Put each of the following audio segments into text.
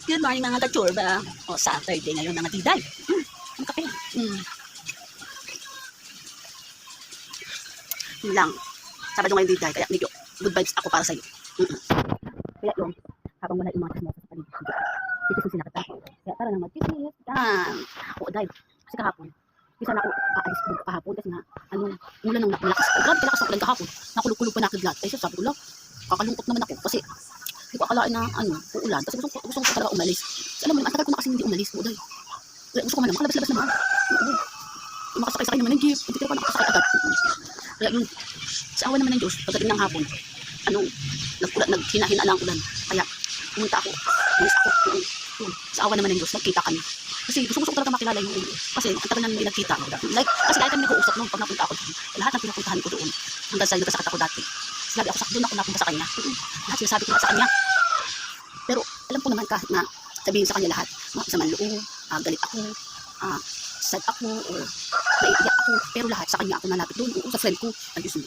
Good morning mga kachurba. O, Saturday ngayon mga diday. Ang kape. Yun lang. Sabado ngayon diday, kaya medyo good vibes ako para sa'yo. Kaya yun, habang wala yung mga kasama sa paligid. Titisusin na kita. Kaya tara na magtisis. O, day. Kasi kahapon. Isa na ako aalis ko kahapon kasi nga, ulan ng malakas. Grabe, kalakas ang ulan kahapon. Nakulog-kulog pa nakaglat. Ay, sabi ko lang, kakalungkot naman ako kasi hindi ko akalain na uulan. Kasi gusto ko talaga umalis. Kasi alam mo naman, tagal ko na kasi hindi umalis. Uday. Gusto ko man naman, makalabas-labas naman. Yung makasakay-sakay naman ng jeep. Hindi ko pa nakasakay agad. Kaya yun, sa awa naman ng Diyos, pagdating ng hapon, naghina-hina lang ang ulan. Kaya pumunta ako, umalis ako. Sa awa naman ng Diyos, nagkita kami. Kasi gusto ko talaga makilala yung kasi ang tagal na hindi nagkita. Like, kasi kaya kami nag-uusap noon pag napunta ako doon. Lahat ng pinapuntahan ko doon. Hanggang sa nagkasakit ako dati. Lagi ako doon ako napunta sa kanya. Lahat sinasabi ko sa kanya. Pero alam ko naman kahit na sabihin sa kanya lahat, isa man loob, galit ako, sad ako, or naiiyak ako. Pero lahat sa kanya ako nalapit doon. Sa friend ko, Diyos mo.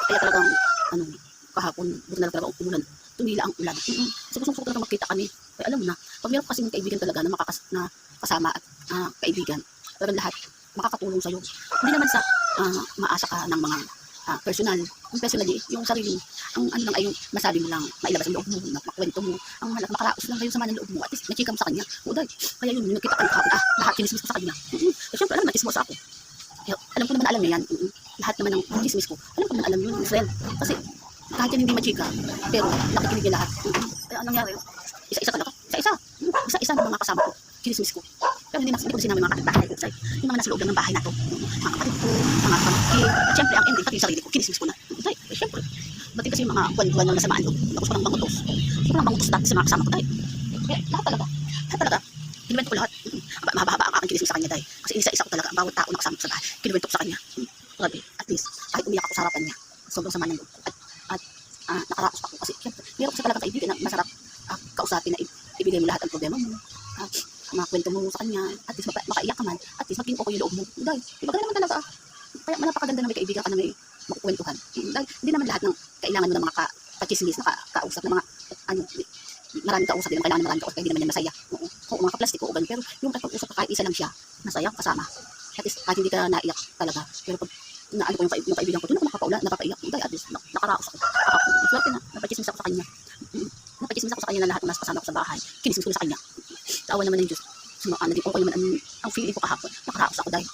Kaya talagang, kahapon, buti na talaga umulan. Tumila ang ulan. Kasi gusto ko talaga magkita kami. Kaya alam mo na, pag meron kasi ng kaibigan talaga na kasama at kaibigan, pero lahat makakatulong sa'yo. Hindi naman sa maasa ka ng mga personal. Yung personally, yung sarili, ang ano lang ay yung masabi mo lang, mailabas ang loob mo, makwento mo, ang makaraos lang kayo sa mga loob mo, at least nachika mo sa kanya. Uday, kaya yun, nagkita ka ng kahapon, lahat kinismis ko sa kanya. Eh, syempre, alam, nachismos ako. Kaya, alam ko naman alam niya yan, lahat naman ng chismis ko, alam ko naman alam yun, friend. Kasi, kahit yan hindi machika, pero nakikinig niya lahat. Kaya anong nangyari? Isa-isa talaga. Isa-isa ng mga kasama ko. Kinismis ko. Pero hindi ko sinabi mga kapitbahay ko. Yung mga nasa loob lang ng bahay na to. Mga kapatid ko, mga pamangkin. At syempre, ang ending, pati yung sarili ko, kinismis ko na. Eh, syempre. Ba't kasi yung mga buwan-buwan ng nasamaan loob. Tapos ko lang bangutos. Hindi ko lang bangutos dati sa mga kasama ko tayo. Kaya lahat talaga. Kinuwento ko lahat. Mahaba-haba ang aking kinismis sa kanya dahil. Kasi isa-isa ko talaga ang bawat tao na kasama ko sa bahay. Kinuwento ko sa kanya. Grabe. At least, kahit umiyak ako sa harapan niya. Sobrang sama ng loob. At nakaraos ako. Kasi syempre, meron ko sa talaga kaibigan na masarap kausapin na ibigay mo lahat ang problema mo. Makwento mo sa kanya, at least makaiyak ka man, at least maging okay yung loob mo. Dahil, iba ka naman talaga. Kaya napakaganda na may kaibigan ka na may makukwentuhan. Dahil, hindi naman lahat ng kailangan mo ng mga kachismis na kausap na mga, maraming kausap, hindi naman kailangan maraming kausap, kaya hindi naman yan masaya. Oo, mga kaplastiko, o ganun. Pero yung kapag-usap ka kahit isa lang siya, masaya, kasama. At least, kahit hindi ka naiyak talaga. Pero pag naano ko yung kaibigan ko, doon ako napapaiyak. Dahil, at least, nakaraos ako. Swerte na, napachismis ako sa kanya. Napachismis ako sa kanya na lahat ng nasa kasama ko sa bahay. Kinismis ko na sa kanya. Awa naman ng Diyos. Naging okay naman ang feeling ko kahapon. Nakaraos ako dahil.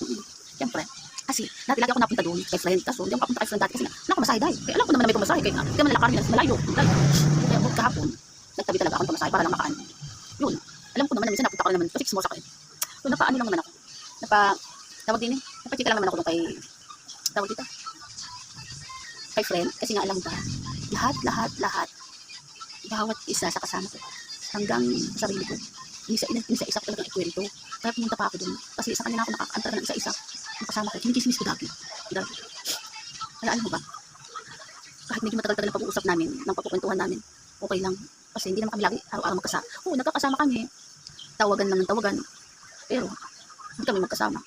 Siyempre. Kasi lagi ako napunta doon kay friend. Kaso hindi ako makapunta kay friend dati kasi nakamasahe dahil. Kaya alam ko naman na may pumasahe. Kaya hindi naman nalakarin nila malayo. Kaya kahapon, nagtabi talaga ako ng pumasahe para lang makaan. Yun. Alam ko naman na minsan napunta ko naman. Pasik mo sa akin. So napaano lang naman ako. Tawag din napachika lang naman ako kay tawag dito. Kay friend. Kasi nga alam ba, lahat. Bawat isa sa kasama ko. Hanggang sa sarili ko. Isa-isa ko talagang ikwento. Kaya pumunta pa ako doon. Kasi sa kanila ako nakakaantara ng isa-isa. Ang kasama ko. Kinikismis ko dati. Kaya alam mo ba? Kahit medyo matagal-tagal ang pag-uusap namin, ng pagkukwentuhan namin, okay lang. Kasi hindi naman kami lagi araw-araw magkasama. Oo, nagkakasama kami. Tawagan lang ng tawagan. Pero, hindi kami magkasama.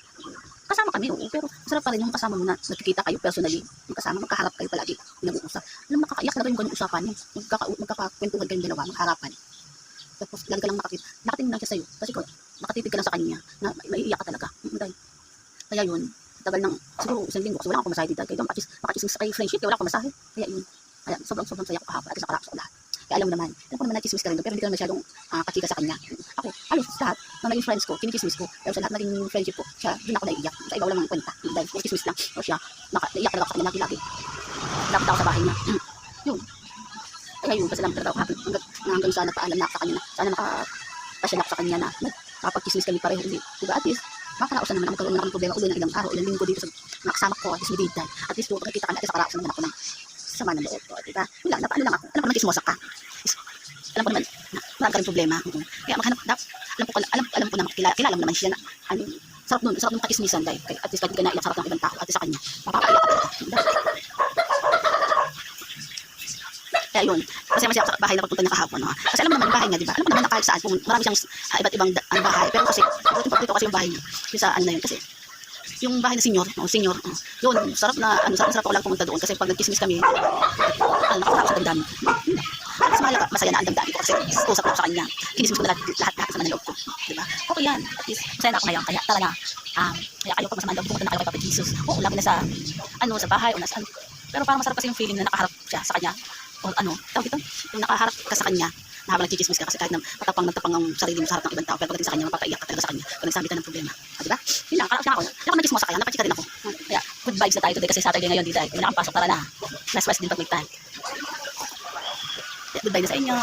Kasama kami, oo. Pero, masarap pa rin yung kasama mo na nagkikita kayo personally. Yung kasama, magkaharap kayo palagi. Nag-uusap. Alam mo, nakakaiyak talaga yung ganyung usapan niyo. Magkakakwentuhan kayong dalawa, magkaharapan. Tapos lagi ka lang nakatingin lang siya sa'yo. Kasi ko, nakatitig ka lang sa kanya, na maiiyak ka talaga. Kaya yun, tagal ng, siguro isang linggo, kasi wala akong pumasahe dito. Kaya makachismis sa kayo friendship, kaya wala akong pumasahe. Kaya yun, sobrang saya ko kahapon, at least nakaraos ako lahat. Kaya alam ko naman na-chismis ka rin doon, pero hindi ka naman masyadong kachika sa kanya. Ako, halos lahat, ng naging friends ko, kinichismis ko. Pero sa lahat naging friendship ko, siya, din ako naiiyak. Sa iba walang kwenta, dahil chismis lang. O siya, naiiyak talaga ako sa kanya lagi-lagi. Dapat ako sa bahay niya. Yun. Kaya yun, pasalamat talaga ako hanggang sa nagpaalam na ako sa kanya na sana nakapasya ako sa kanya na nakapag-chismis kami pareho ulit. Diba? At least, makakaraos na naman ako magkaroon na akong problema ulit ng ilang araw, ilang linggo dito sa nakasama ko, at least medita. At least kung pagkakita kami, at least nakaraos naman ako ng sama ng loob. Diba? Wala, napaano lang ako. Alam ko naman chismosa ka. Alam ko naman na marami ka rin problema. Kaya maghanap, alam ko naman, kilala mo naman siya na, sarap nun makachismisan dahil, at least kahit ka naiyak sarap ng ibang tao, at least sa kanya, mapapaiyak ka. Kaya yun, kasi masaya sa bahay na pagpunta niya kahapon. Kasi alam mo naman yung bahay niya, diba? Alam mo naman na kahit saan, kung marami siyang iba't ibang bahay. Pero kasi, dito kasi yung bahay niya. Yung sa ano na yun, kasi yung bahay na senior, yun, sarap ako lang pumunta doon. Kasi pag nagkismis kami, nakakaraos sa dami. Mas mahalaga, masaya na ang damdamin ko kasi usap ako sa kanya. Kinismis ko na lahat sa mga loob ko. Diba? Okay yan. At least, masaya na ako ngayon. Kaya talaga, kaya kayo pag masama ang loob, pumunta na kayo kay Papa Jesus. Oo, labi na sa bahay o nasa pero parang masarap kasi yung feeling na nakaharap siya sa kanya. O tawag ito, yung nakaharap ka sa kanya, na habang nagchichismis ka kasi kahit na matapang ang sarili mo sa harap ng ibang tao, pero pagdating sa kanya, mapapaiyak ka talaga sa kanya pag nagsabi ka ng problema. Diba? Yun lang, kaya ako nagchismosa kaya, napachika rin ako. Kaya, good vibes na tayo today kasi Saturday ngayon, di tayo. Kung nakapasok, tara na. Last din pag may time. Kaya, good vibes na sa inyo.